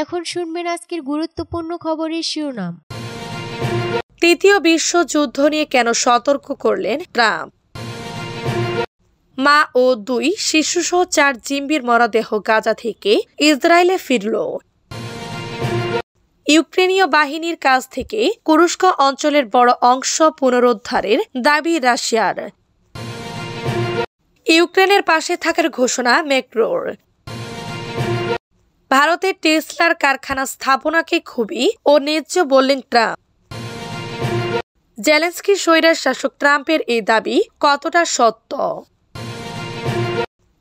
এখন শুনবেন আজকের গুরুত্বপূর্ণ খবরের শিরোনাম। তৃতীয় বিশ্বযুদ্ধ নিয়ে কেন সতর্ক করলেন ট্রাম্প? মা ও 2 শিশুসহ 4 জিম্মির মরদেহ গাজা থেকে ইসরায়েলে ফিরল। ইউক্রেনীয় বাহিনীর কাছ থেকে কুরস্ক অঞ্চলের বড় অংশ পুনরুদ্ধারের দাবি রাশিয়ার। ইউক্রেনের পাশে থাকার ঘোষণা ম্যাক্রোর। ভারতের টেসলার কারখানা স্থাপনাকে খুবই ন্যায্য বললেন ট্রাম্প। জেলেনস্কি স্বৈরাচার শাসক ট্রাম্পের এই দাবি কতটা সত্য?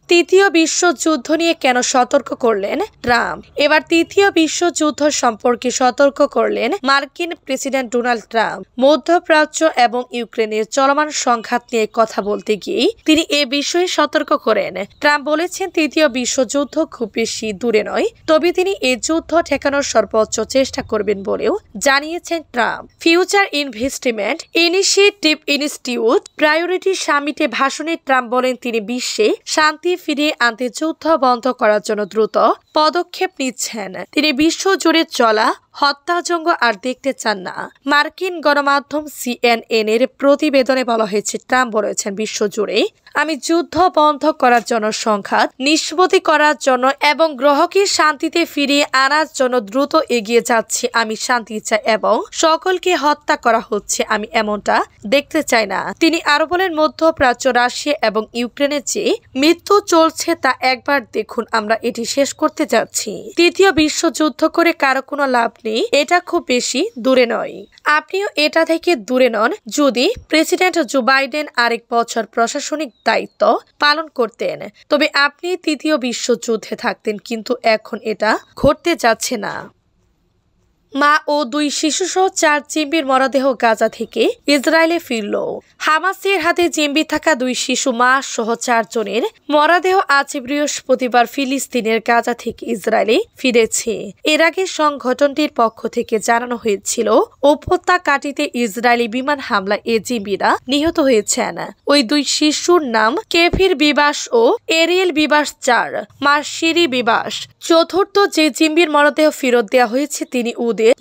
তৃতীয় বিশ্বযুদ্ধ নিয়ে কেন সতর্ক করলেন ট্রাম্প? এবার তৃতীয় বিশ্বযুদ্ধ সম্পর্কে সতর্ক করলেন মার্কিন প্রেসিডেন্ট ডোনাল্ড ট্রাম্প। মধ্যপ্রাচ্য এবং ইউক্রেনের চলমান সংঘাত নিয়ে কথা বলতে গিয়ে তিনি এ বিষয়ে সতর্ক করেন। ট্রাম্প বলেছেন, তৃতীয় বিশ্বযুদ্ধ খুব বেশি দূরে নয়, তবে তিনি এই যুদ্ধ ঠেকানোর সর্বোচ্চ চেষ্টা করবেন বলেও জানিয়েছেন Trump. Future investment initiative institute priority সামিটে ভাষণে ট্রাম্প বলেন তিনি বিশ্বে শান্তি ফিরিয়ে আনতে যুদ্ধ বন্ধ করার জন্য দ্রুত পদক্ষেপ নিচ্ছেন। তিনি বিশ্বজুড়ে চলা হত্যাযজ্ঞ আর দেখতে চান না। মার্কিন গণমাধ্যম CNN এর প্রতিবেদনে বলা হয়েছে, ট্রাম্প বলেছেন, বিশ্বজুড়ে আমি যুদ্ধ বন্ধ করার জন্য, সংঘাত নিষ্পত্তি করার জন্য এবং গ্রহকে শান্তিতে ফিরিয়ে আনার জন্য দ্রুত এগিয়ে যাচ্ছি। আমি শান্তি চাই এবং সকলকে হত্যা করা হচ্ছে, আমি এমনটা দেখতে চাই না। তিনি আরো বলেন, মধ্যপ্রাচ্য, রাশিয়া এবং ইউক্রেনের যে মৃত্যু চলছে তা একবার দেখুন, আমরা এটি শেষ করতে যাচ্ছি। তৃতীয় বিশ্বযুদ্ধ করে কারো কোনো লাভ নেই, এটা খুব বেশি দূরে নয়। আপনিও এটা থেকে দূরে নন। যদি প্রেসিডেন্ট জো বাইডেন আরেক বছর প্রশাসনিক দায়িত্ব পালন করতেন, তবে আপনি তৃতীয় বিশ্বযুদ্ধে থাকতেন, কিন্তু এখন এটা ঘটতে যাচ্ছে না। মা ও 2 শিশুসহ 4 জিম্মির মরদেহ গাজা থেকে ইসরায়েলে ফিরল। হামাসের হাতে জিম্মি থাকা 2 শিশু, মা সহ 4 জনের মরদেহ আজ বৃহস্পতিবার ফিলিস্তিনের গাজা থেকে ইসরায়েলে ফিরেছে। এর আগে সংগঠনটির পক্ষ থেকে জানানো হয়েছিল, উপত্যকাটিতে ইসরায়েলি বিমান হামলায় এ জিম্মিরা নিহত হয়েছেন। ওই 2 শিশুর নাম কেফির বিবাস ও এরিয়েল বিবাস, 4 মা শিরি বিবাস। চতুর্থ যে জিম্মির মরদেহ ফেরত দেওয়া হয়েছে তিনি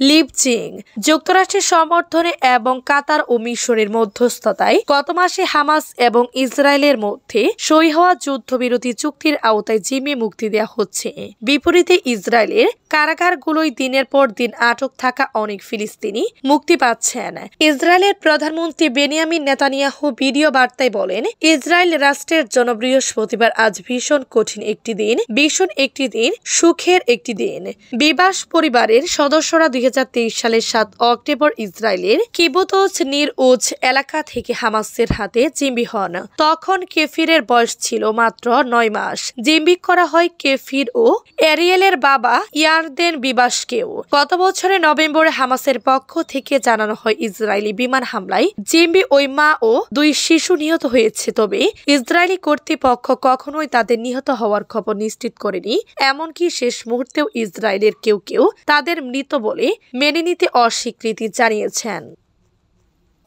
লিপজিং। যুক্তরাষ্ট্রের সমর্থনে এবং কাতার ও মিশরের মধ্যস্থতায় গত মাসে হামাস এবং ইসরায়েলের মধ্যে সই হওয়া যুদ্ধবিরতি চুক্তির আওতায় জিম্মি মুক্তি দেওয়া হচ্ছে। বিপরীতে ইসরায়েলের কারাগারগুলোয় দিনের পর দিন আটক থাকা অনেক ফিলিস্তিনি মুক্তি পাচ্ছেন। ইসরায়েলের প্রধানমন্ত্রী বেনিয়ামিন নেতানিয়াহু ভিডিও বার্তায় বলেন, ইসরায়েল রাষ্ট্রের জন্য বৃহস্পতিবার আজ ভীষণ কঠিন একটি দিন, ভীষণ একটি দিন, সুখের একটি দিন। বিবাস পরিবারের সদস্যরা 2023 সালের 7 অক্টোবর ইসরায়েলের কিবুতজ নির উজ এলাকা থেকে হামাসের হাতে জিম্মি হন। তখন কেফিরের বয়স ছিল মাত্র 9 মাস। জিম্মি করা হয় কেফির ও এরিয়েলের বাবা ইয়ারদেন বিবাসকেও। গত বছরের নভেম্বরে হামাসের পক্ষ থেকে জানানো হয়, ইসরায়েলি বিমান হামলায় জিম্মি ওই মা ও 2 শিশু নিহত হয়েছে, তবে ইসরায়েলি কর্তৃপক্ষ কখনোই তাদের নিহত হওয়ার খবর নিশ্চিত করেনি। এমনকি শেষ মুহূর্তেও ইসরায়েলের কেউ কেউ তাদের মৃত বলে মেনে নিতে অস্বীকৃতি জানিয়েছেন।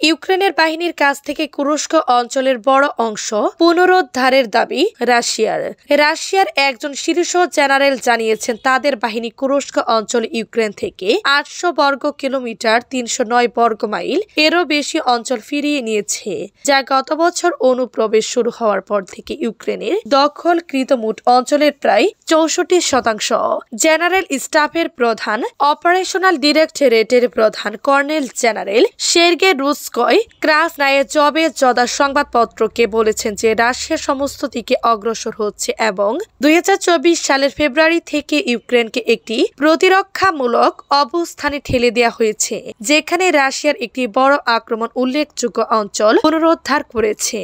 ইউক্রেনের বাহিনীর কাছ থেকে কুরস্ক অঞ্চলের বড় অংশ পুনরুদ্ধারের দাবি রাশিয়ার একজন শীর্ষ জেনারেল জানিয়েছেন, তাদের বাহিনী কুরস্ক অঞ্চল ইউক্রেন থেকে 800 বর্গ কিলোমিটার 309 বর্গ মাইল এরও বেশি অঞ্চল ফিরিয়ে নিয়েছে, যা গত বছর অনুপ্রবেশ শুরু হওয়ার পর থেকে ইউক্রেনের দখলকৃত মোট অঞ্চলের প্রায় 64%। জেনারেল স্টাফের প্রধান, অপারেশনাল ডিরেক্টরেটের প্রধান কর্নেল জেনারেল সের্গে ক্রাসনায়েজভেজদা সংবাদপত্রকে বলেছেন যে রাশিয়া সমস্ত দিকে অগ্রসর হচ্ছে এবং 2024 সালের ফেব্রুয়ারি থেকে ইউক্রেনকে একটি প্রতিরক্ষামূলক অবস্থানে ঠেলে দেওয়া হয়েছে, যেখানে রাশিয়ার একটি বড় আক্রমণ উল্লেখযোগ্য অঞ্চল পুনরুদ্ধার করেছে।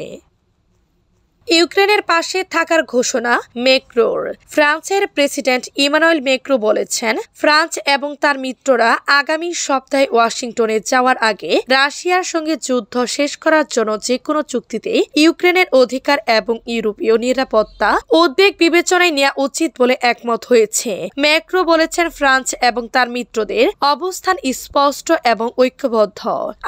ইউক্রেনের পাশে থাকার ঘোষণা ম্যাক্রোর। ফ্রান্সের প্রেসিডেন্ট ইমানুয়েল ম্যাক্রো বলেছেন, ফ্রান্স এবং তার মিত্ররা আগামী সপ্তাহে ওয়াশিংটনে যাওয়ার আগে রাশিয়ার সঙ্গে যুদ্ধ শেষ করার জন্য যে কোনো চুক্তিতে ইউক্রেনের অধিকার এবং ইউরোপীয় নিরাপত্তা উদ্বেগ বিবেচনায় নেওয়া উচিত বলে একমত হয়েছে। ম্যাক্রো বলেছেন, ফ্রান্স এবং তার মিত্রদের অবস্থান স্পষ্ট এবং ঐক্যবদ্ধ।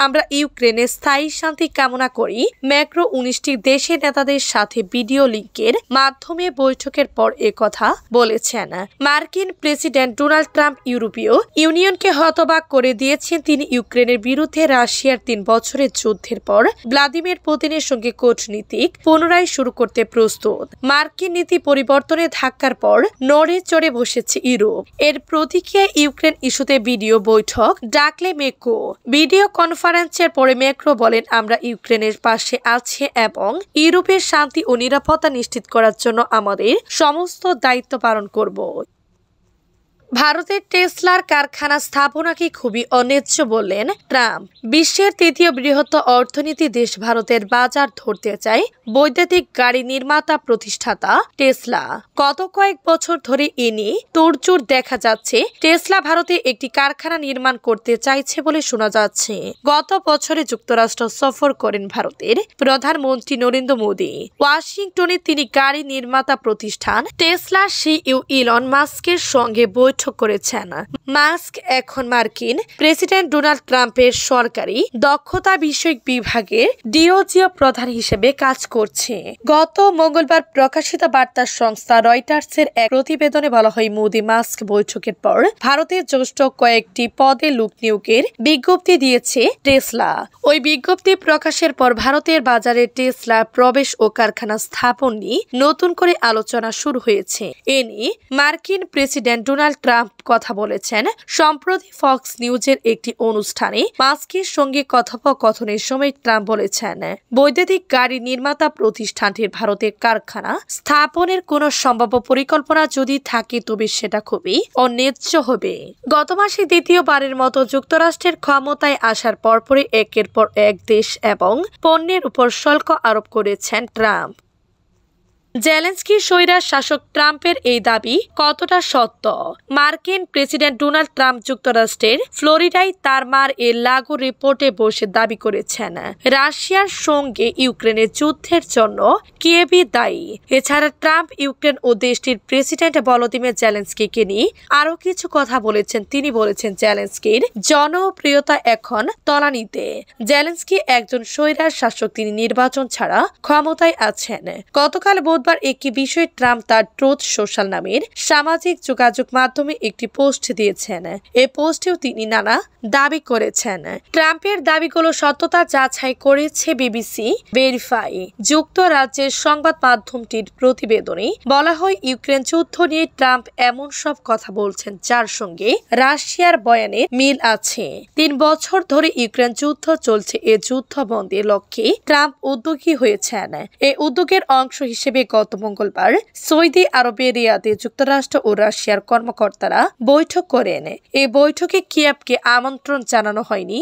আমরা ইউক্রেনের স্থায়ী শান্তি কামনা করি। ম্যাক্রো 19টি দেশের নেতাদের সাথে সাথে ভিডিও লিঙ্কের মাধ্যমে বৈঠকের পর একথা বলেছেন। মার্কিন প্রেসিডেন্ট ডোনাল্ড ট্রাম্প ইউরোপীয় ইউনিয়নকে হতবাক করে দিয়েছেন। তিনি ইউক্রেনের বিরুদ্ধে রাশিয়ার 3 বছরের যুদ্ধের পর ভ্লাদিমির পুতিনের সঙ্গে কূটনীতিক পুনরায় শুরু করতে প্রস্তুত। মার্কিন নীতি পরিবর্তনে ধাক্কার পর নড়ে চড়ে বসেছে ইউরোপ। এর প্রতিক্রিয়ায় ইউক্রেন ইস্যুতে ভিডিও বৈঠক ডাকলে মেক্রো। ভিডিও কনফারেন্সের পরে মেক্রো বলেন, আমরা ইউক্রেনের পাশে আছি এবং ইউরোপের শান্তি ও নিরাপত্তা নিশ্চিত করার জন্য আমাদের সমস্ত দায়িত্ব পালন করব। ভারতের টেসলার কারখানা স্থাপনাকে খুবই অন্যায্য বললেন ট্রাম্প। বিশ্বের 3য় বৃহত্তম অর্থনীতি দেশ ভারতের বাজার ধরতে চায় বৈদ্যুতিক গাড়ি নির্মাতা প্রতিষ্ঠাতা টেসলা। গত কয়েক বছর ধরে এ নিয়ে তোড়জোড় দেখা যাচ্ছে। টেসলা ভারতে একটি কারখানা নির্মাণ করতে চাইছে বলে শোনা যাচ্ছে। গত বছরে যুক্তরাষ্ট্র সফর করেন ভারতের প্রধানমন্ত্রী নরেন্দ্র মোদী। ওয়াশিংটনে তিনি গাড়ি নির্মাতা প্রতিষ্ঠান টেসলার সিইও ইলন মাস্কের সঙ্গে বৈঠক করেছেন। মাস্ক এখন মার্কিন প্রেসিডেন্ট ডোনাল্ড ট্রাম্পের সরকারি দক্ষতা বিষয়ক বিভাগের ডিওজিও প্রধান হিসেবে কাজ করছে। গত মঙ্গলবার প্রকাশিত বার্তা সংস্থা রয়টার্সের এক প্রতিবেদনে বলা হয়, মোদি মাস্ক বৈঠকের পর ভারতের জ্যেষ্ঠ কয়েকটি পদে লোক নিয়োগের বিজ্ঞপ্তি দিয়েছে টেসলা। ওই বিজ্ঞপ্তি প্রকাশের পর ভারতের বাজারে টেসলা প্রবেশ ও কারখানা স্থাপন নিয়ে নতুন করে আলোচনা শুরু হয়েছে। এ নিয়ে মার্কিন প্রেসিডেন্ট ডোনাল্ড ট্রাম্প কথা বলেছেন। সম্প্রতি ফক্স নিউজের একটি অনুষ্ঠানে মাস্কের সঙ্গে কথোপকথনের সময় ট্রাম্প বলেছেন, বৈদ্যুতিক গাড়ি নির্মাতা প্রতিষ্ঠানটির ভারতের কারখানা স্থাপনের কোনো সম্ভাব্য পরিকল্পনা যদি থাকে তবে সেটা খুবই অন্যায্য হবে। গত মাসে দ্বিতীয়বারের মতো যুক্তরাষ্ট্রের ক্ষমতায় আসার পরপরই একের পর এক দেশ এবং পণ্যের উপর শুল্ক আরোপ করেছেন ট্রাম্প। জেলেনস্কি স্বৈরার শাসক ট্রাম্পের এই দাবি কতটা সত্য? মার্কিন প্রেসিডেন্ট ডোনাল্ড ট্রাম্প যুক্তরাষ্ট্রের ফ্লোরিডায় তার মার এর লাগু রিপোর্টে বসে দাবি করেছেন, রাশিয়ার সঙ্গে ইউক্রেনের যুদ্ধের জন্য কিয়েভই দায়ী। এছাড়া ট্রাম্প ইউক্রেন ও দেশটির প্রেসিডেন্ট ভলোদিমির জেলেনস্কিকে নিয়ে আরও কিছু কথা বলেছেন। তিনি বলেছেন, জেলেনস্কির জনপ্রিয়তা এখন তলানিতে। জেলেনস্কি একজন স্বৈরার শাসক, তিনি নির্বাচন ছাড়া ক্ষমতায় আছেন। গতকাল একই বিষয়ে ট্রাম্প তার ট্রুথ সোশ্যাল নামের সামাজিক যোগাযোগ মাধ্যমে একটি পোস্ট দিয়েছেন। এই পোস্টেও তিনি নানা দাবি করেছেন। ট্রাম্পের দাবিগুলো সত্যতা যাচাই করেছে বিবিসি ভেরিফাই। যুক্তরাজ্যের সংবাদ মাধ্যমটির প্রতিবেদনে বলা হয়, ইউক্রেন যুদ্ধ নিয়ে ট্রাম্প এমন সব কথা বলছেন যার সঙ্গে রাশিয়ার বয়ানের মিল আছে। 3 বছর ধরে ইউক্রেন যুদ্ধ চলছে। এ যুদ্ধ বন্ধের লক্ষ্যে ট্রাম্প উদ্যোগী হয়েছেন। এই উদ্যোগের অংশ হিসেবে গত মঙ্গলবার সৌদি আরবের রিয়াদে যুক্তরাষ্ট্র ও রাশিয়ার কর্মকর্তারা বৈঠক করেন। এই বৈঠকে কিয়েভকে আমন্ত্রণ জানানো হয়নি।